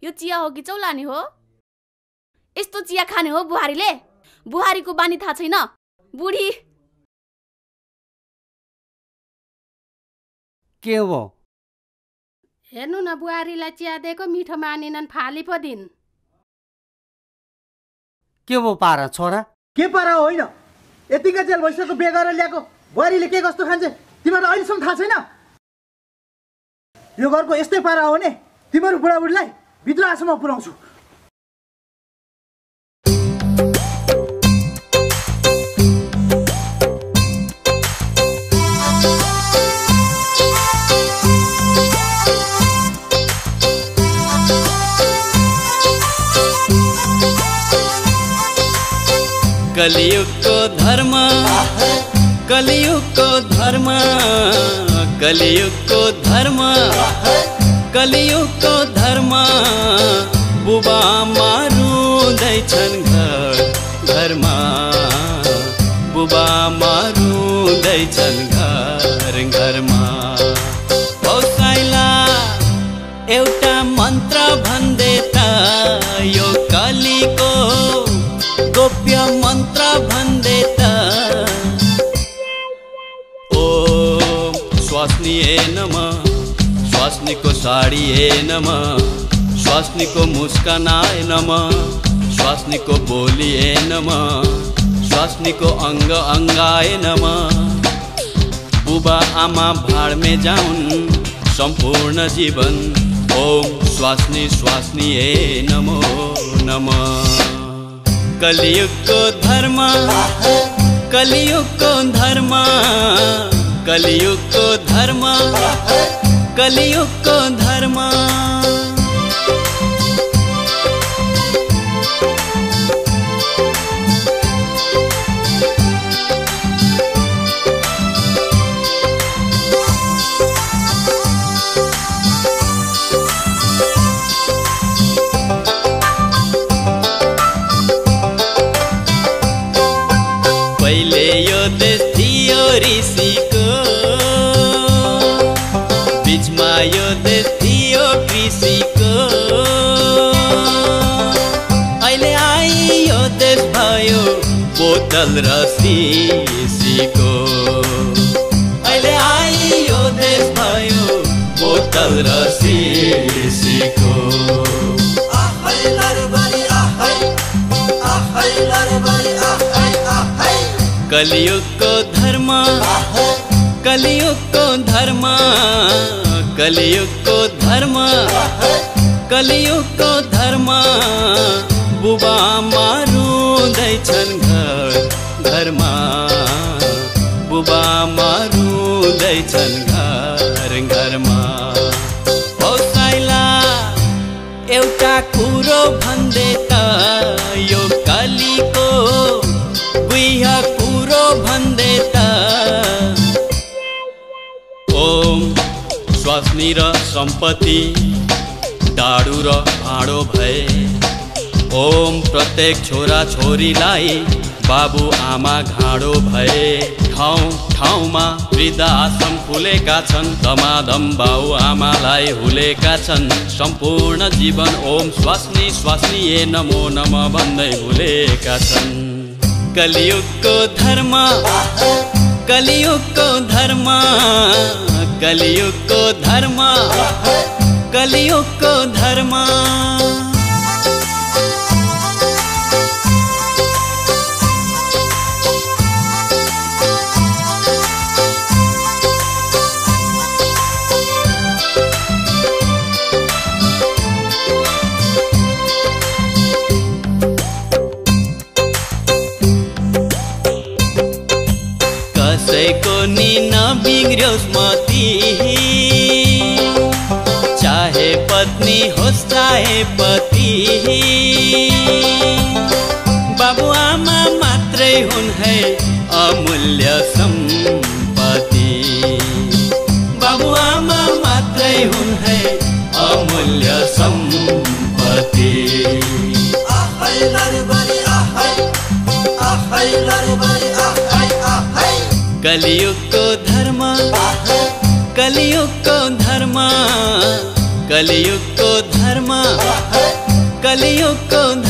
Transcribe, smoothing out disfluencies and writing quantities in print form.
यो चिया हो कि चौलानी हो? यस्तो चिया खाने हो बुहारीले? बुहारीको बानी थाहा छैन? बुढी के हो? हेर्नु न बुहारीलाई चिया दिएको मिठो मानिनन् फाली पो दिन्। के हो पारा छोरा? के पारा होइन? यतिका जेल भइसक्यो बिहे गरेर ल्याएको बुहारीले के कस्तो खान्छ तिमीहरू अहिलेसम्म थाहा छैन? यो घरको यस्तै पारा हो भने तिमीहरू बुढाबुढीलाई भित्र आसम्म पुर्याउँछु। कलियुगको धर्म कलियुगको धर्म कलियुगको धर्म कलियुगको धर्म बुबा मारुँदैछन् घर घरमा बुबा मारुँदैछन् घर घरमा। औसाइला एउटा मन्त्र भन्दै त यो कलिको गोप्य मन्त्र भन्दै त ओम स्वास्नी नमः स्वास्नीको साडी नमः स्वास्नीको मुस्कान नमः स्वास्नीको बोली नमः स्वास्नीको अङ्ग अङ्गाय नमः। बुबा आमा भाडमे जाउन् सम्पूर्ण जीवन ओम स्वास्नी स्वास्नी नमो नमः। कलियुगको धर्म कलियुगको धर्म कलियुगको धर्म कलियुगको धर्म। पहिले यो देश थियो ऋषिको बीचमा यो देश थियो कृषिको अहिले आई यो देश भयो बोतल र शीशीको अहिले आई यो देश भयो बोतल र शीशीको। कलियुगको धर्म कलियुगको धर्म कलियुगको धर्म कलियुगको धर्म बुबा मारुँदैछन् घर घरमा बुबा मारुँदैछन् घर घरमा। औसाइला एउटा कुरो भन्दै त यो कलिको गुह्य कुरो भन्दै त ओम स्वास्नी र सम्पत्ति डाडु र भाँडो भए ओम प्रत्येक छोरा छोरीलाई बाबु आमा घाँडो भए ठाउँ ठाउँमा वृद्ध आश्रम खुलेका छन् दमादम बाउ आमालाई हुलेका छन् सम्पूर्ण जीवन ओम स्वास्नी स्वास्नी नमो नमः भन्दै भुलेका छन्। कलियुगको धर्म कलियुगको धर्म कलियुगको धर्म कलियुगको धर्म। कसैको नि नबिग्रियोस् मती चाहे पत्नी होस् चाहे पति बाबु आमा मात्रै हुन् है अमूल्य सम्पत्ति बाबु आमा मात्रै हुन् है अमूल्य सम्पत्ति। कलियुगको धर्म कलियुगको धर्म कलियुगको धर्म कलियुगको